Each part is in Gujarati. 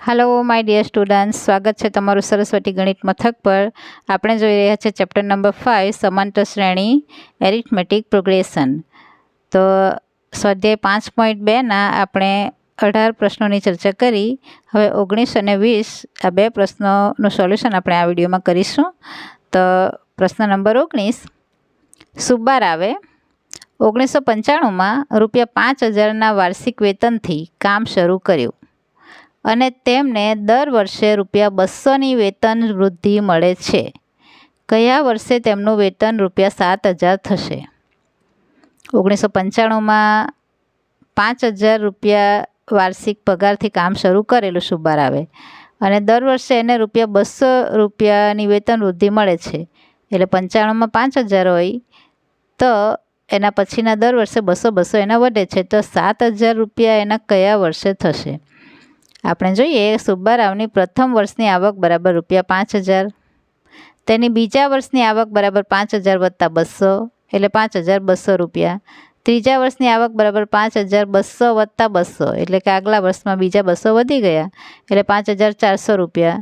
हेलो माय डियर स्टूडेंट्स, स्वागत है तमारू सरस्वती गणित मथक पर। આપણે જોઈ રહ્યા છે ચેપ્ટર નંબર 5 સમાંતર શ્રેણી એરિથમેટિક પ્રોગ્રેશન। તો સ્વાધ્યાય 5.2 ના આપણે 18 પ્રશ્નોની ચર્ચા કરી। હવે 19 અને 20 આ બે પ્રશ્નોનું સોલ્યુશન આપણે આ વિડીયોમાં કરીશું। તો પ્રશ્ન નંબર 19, સુબ્બારાવે 1995માં ₹5000ના વાર્ષિક વેતનથી કામ શરૂ કર્યું અને તેમને દર વર્ષે ₹200ની વેતન વૃદ્ધિ મળે છે। કયા વર્ષે તેમનું વેતન ₹7000 થશે? 1995માં ₹5000 વાર્ષિક પગારથી કામ શરૂ કરેલું સુબ્બારાવે અને દર વર્ષે એને ₹200ની વેતન વૃદ્ધિ મળે છે। એટલે 95માં 5000 હોય તો એના પછીના દર વર્ષે 200 એના વધે છે, તો ₹7000 એના કયા વર્ષે થશે? આપણે જોઈએ સુબ્બારાવની પ્રથમ વર્ષની આવક બરાબર ₹5000, તેની બીજા વર્ષની આવક બરાબર 5000 વત્તા 200 એટલે ₹5200, ત્રીજા વર્ષની આવક બરાબર 5200 વત્તા 200 એટલે કે આગલા વર્ષમાં બીજા 200 વધી ગયા એટલે ₹5400।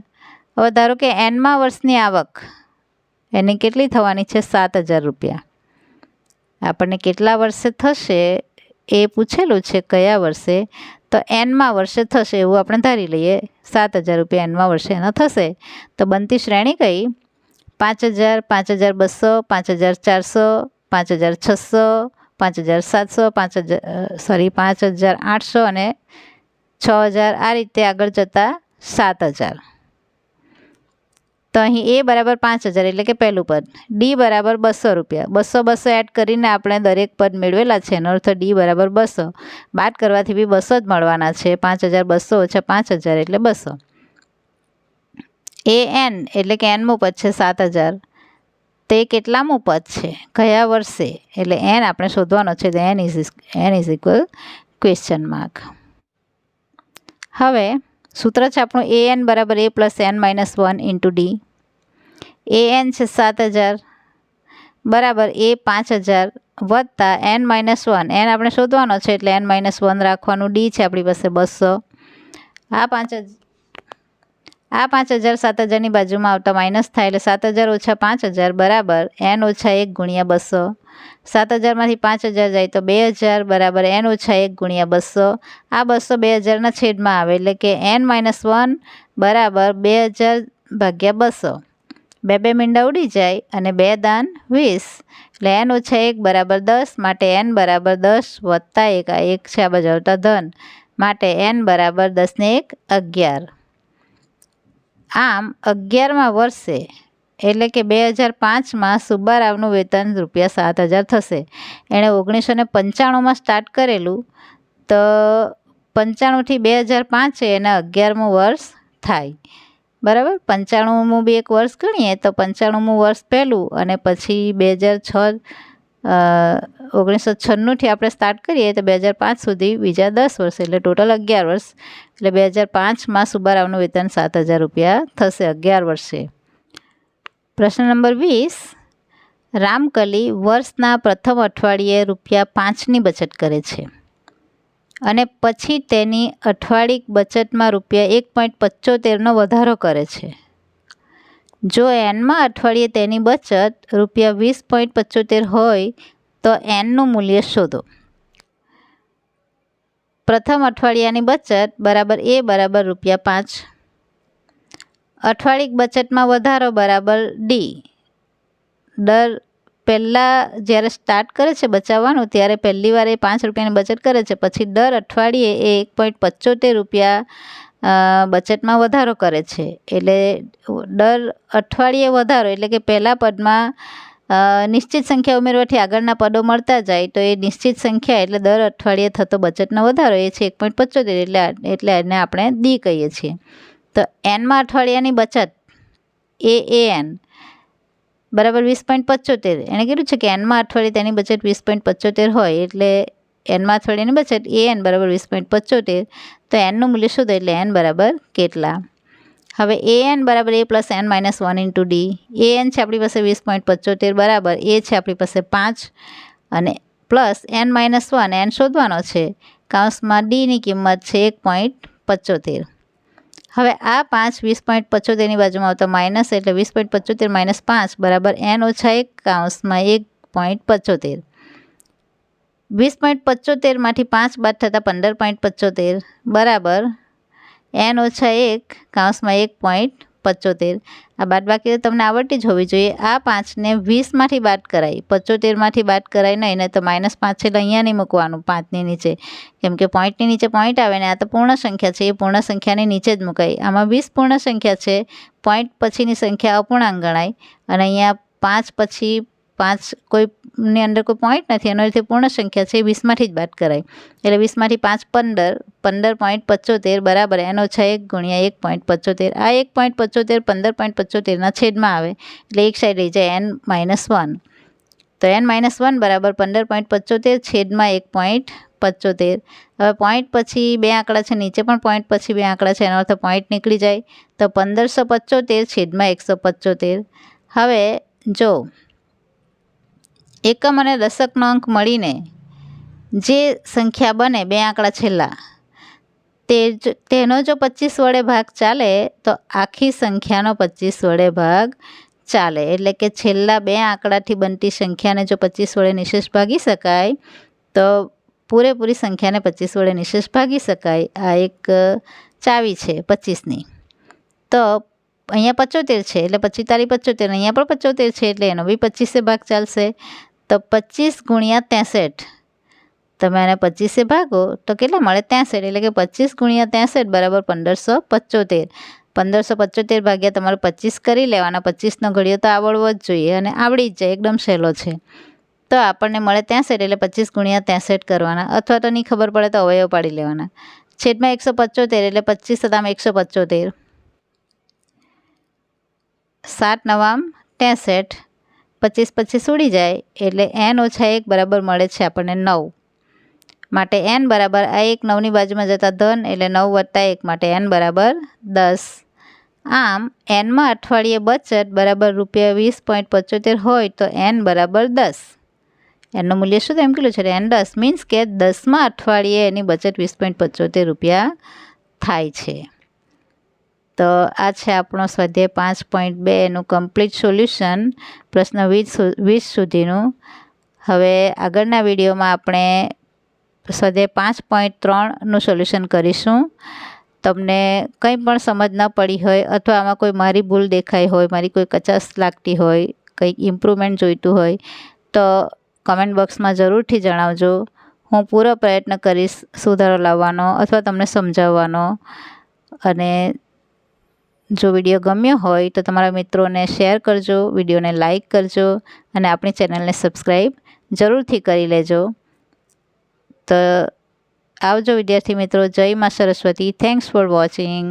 હવે ધારો કે એનમાં વર્ષની આવક એની કેટલી થવાની છે? ₹7000। આપણને કેટલા વર્ષે થશે એ પૂછેલું છે, કયા વર્ષે? તો એનમાં વર્ષે થશે એવું આપણે ધારી લઈએ। ₹7000 એનમાં વર્ષે એનો થશે તો બનતી શ્રેણી કઈ? 5000, 5200, 5400, 5600, 5700, 5800 અને 6000, આ રીતે આગળ જતાં 7000। તો અહીં એ બરાબર 5000 એટલે કે પહેલું પદ, ડી બરાબર ₹200, 200 એડ કરીને આપણે દરેક પદ મેળવેલા છે, એનો અર્થ ડી બરાબર 200, બાદ કરવાથી બી 200 જ મળવાના છે। 5200 ઓછા 5000 એટલે 200। એ એન એટલે કે એનમું પદ છે 7000, તે કેટલામું પદ છે, કયા વર્ષે? એટલે એન આપણે શોધવાનો છે, તો n is equal question mark. હવે સૂત્ર છે આપણું એ એન બરાબર a plus n minus 1 into d. A n છે 7000 બરાબર એ 5000 વત્તા એન માઇનસ 1, એન આપણે શોધવાનો છે એટલે એન માઇનસ 1 રાખવાનું, ડી છે આપણી પાસે 200। આ 5000 7000ની બાજુમાં આવતા માઇનસ થાય એટલે 7000 ઓછા 5000 બરાબર એન ઓછા 1 ગુણ્યા 200। 7000માંથી 5000 જાય તો 2000 બરાબર એન ઓછા 1 ગુણ્યા 200। આ 200 2000ના છેદમાં આવે એટલે કે એન માઇનસ 1 બરાબર 2000 ભાગ્યા 200। બે મીંડા ઉડી જાય અને 2 દાન 20 એટલે એન ઓછા 1 બરાબર 10, માટે એન બરાબર 10 વત્તા 1, આ 1 છે આ બાજુ આવતા ધન, માટે એન બરાબર 10 ને 1 11। આમ 11મા વર્ષે એટલે કે 2005માં સુબ્બારાવનું વેતન ₹7000 થશે। એણે 1995માં સ્ટાર્ટ કરેલું તો 95થી 2005 એના 11મું વર્ષ થાય, બરાબર। 95મું બી એક વર્ષ ગણીએ તો 95મું વર્ષ પહેલું અને પછી 1996થી આપણે સ્ટાર્ટ કરીએ તો 2005 સુધી બીજા 10 વર્ષ એટલે ટોટલ 11 વર્ષ, એટલે 2005માં સુબ્બારાવનું વેતન ₹7000 થશે 11 વર્ષે। પ્રશ્ન નંબર 20, રામકલી વર્ષના પ્રથમ અઠવાડિયે ₹5ની બચત કરે છે અને પછી તેની અઠવાડિક બચતમાં ₹1.75નો વધારો કરે છે। જો એનમાં અઠવાડિયે તેની બચત ₹20.75 હોય તો એનનું મૂલ્ય શોધો। પ્રથમ અઠવાડિયાની બચત બરાબર એ બરાબર ₹5, અઠવાડિક બચતમાં વધારો બરાબર ડી। પહેલાં જ્યારે સ્ટાર્ટ કરે છે બચાવવાનું ત્યારે પહેલી વાર એ ₹5ની બચત કરે છે, પછી દર અઠવાડિયે એ ₹1.75 બચતમાં વધારો કરે છે, એટલે દર અઠવાડિયે વધારો એટલે કે પહેલા પદમાં નિશ્ચિત સંખ્યા ઉમેરવાથી આગળના પદો મળતા જાય તો એ નિશ્ચિત સંખ્યા એટલે દર અઠવાડિયે થતો બચતનો વધારો એ છે 1.75, એટલે એને આપણે ડી કહીએ છીએ। તો એનમાં અઠવાડિયાની બચત એ એન બરાબર 20.75, એણે કીધું છે કે એનમાં અઠવાડિયે તેની બચત 20.75 હોય એટલે એનમાં અઠવાડિયાની બચત એ એન બરાબર 20.75, તો એનનું મૂલ્ય શોધો એટલે એન બરાબર કેટલા? હવે એ એન બરાબર a plus n minus 1 into d. A n છે આપણી પાસે 20.75 બરાબર એ છે આપણી પાસે 5 અને પ્લસ એન માઇનસ 1 એન શોધવાનો છે, કૌંસમાં ડીની કિંમત છે 1.75। હવે આ 5 20.75ની બાજુમાં આવતા માઇનસ એટલે 20.75 - 5 બરાબર n ઓછા 1 કૌંસમાં 1.75. 20.75માંથી 5 બાદ થતાં 15.75 બરાબર n ઓછા 1 કૌંસમાં 1.75. આ બાદબાકી તમને આવડતી જ હોવી જોઈએ. આ 5ને 20માંથી બાદ કરાય, 75માંથી બાદ કરાય નહીં, ને તો -5 છે એટલે અહીંયા નહીં મૂકવાનું 5ની નીચે, કેમ કે પોઈન્ટની નીચે પોઈન્ટ આવે ને આ તો પૂર્ણ સંખ્યા છે, એ પૂર્ણ સંખ્યાની નીચે જ મુકાય. આમાં 20 પૂર્ણ સંખ્યા છે, પોઈન્ટ પછીની સંખ્યા અપૂર્ણાંક ગણાય, અને અહીંયા 5 પછી 5 કોઈની અંદર કોઈ પોઈન્ટ નથી, એનો અર્થ પૂર્ણ સંખ્યા છે, એ 20માંથી જ બાદ કરાય. એટલે 20માંથી 5 15, 15.75 બરાબર n ઓછા 1 ગુણ્યા 1.75. આ 1.75 15.75ના છેદમાં આવે એટલે એક સાઈડ રહી જાય n-1. તો n-1 બરાબર 15.75 છેદમાં 1.75. હવે પોઈન્ટ પછી બે આંકડા છે, નીચે પણ પોઈન્ટ પછી બે આંકડા છે, એનો અર્થ પોઈન્ટ નીકળી જાય. તો 1575 છેદમાં 175. હવે જો એકમ અને દશકનો અંક મળીને જે સંખ્યા બને બે આંકડા છેલ્લા, તેનો જો 25 વડે ભાગ ચાલે તો આખી સંખ્યાનો 25 વડે ભાગ ચાલે. એટલે કે છેલ્લા બે આંકડાથી બનતી સંખ્યાને જો 25 વડે નિશેષ ભાગી શકાય તો પૂરેપૂરી સંખ્યાને 25 વડે નિશેષ ભાગી શકાય. આ એક ચાવી છે 25ની. તો અહીંયા 75 છે એટલે 25 તારી 75, અહીંયા પણ 75 છે એટલે એનો બી 25 ભાગ ચાલશે. તો 25 ગુણ્યા 63, તમે આને 25 ભાગો તો કેટલા મળે? 63. એટલે કે 25 ગુણ્યા 63 બરાબર 1575. 1575 ભાગ્યા તમારે 25 કરી લેવાના. 25નો ઘડિયો તો આવડવો જ જોઈએ, અને આવડી જ જાય, એકદમ સહેલો છે. તો આપણને મળે 63, એટલે 25 ગુણ્યા 63 કરવાના, અથવા તો નહીં ખબર પડે તો અવયવ પાડી લેવાના. છેદમાં 175 એટલે 25 × 175, 7 × 9 63, 25 25 ઉડી જાય એટલે n ઓછા 1 બરાબર મળે છે આપણને 9. માટે n બરાબર આ 1 9ની બાજુમાં જતા ધન એટલે 9 + 1 માટે n બરાબર 10. આમ n માં અઠવાડિયે બચત બરાબર ₹20.75 હોય તો n બરાબર 10. એનું મૂલ્ય શું એમ કેટલું છે? n 10 મીન્સ કે 10માં અઠવાડિયે એની બચત ₹20.75 થાય છે. તો આ છે આપણો સ્વાધ્યાય 5.2નું કમ્પ્લીટ સોલ્યુશન, પ્રશ્ન 20 સુધીનું. હવે આગળના વિડીયોમાં આપણે સ્વાધ્યાય 5.3નું સોલ્યુશન કરીશું. તમને કંઈ પણ સમજ ન પડી હોય અથવા આમાં કોઈ મારી ભૂલ દેખાઈ હોય, મારી કોઈ કચાશ લાગતી હોય, કંઈક ઇમ્પ્રુવમેન્ટ જોઈતું હોય તો કમેન્ટ બોક્સમાં જરૂરથી જણાવજો. હું પૂરો પ્રયત્ન કરીશ સુધારો લાવવાનો અથવા તમને સમજાવવાનો. અને જો વિડીયો ગમ્યો હોય તો તમારા મિત્રોને શેર કરજો, વિડીયોને લાઈક કરજો, અને આપણી ચેનલને સબસ્ક્રાઈબ જરૂરથી કરી લેજો. તો આવજો વિદ્યાર્થી મિત્રો. જય મા સરસ્વતી. Thanks for watching.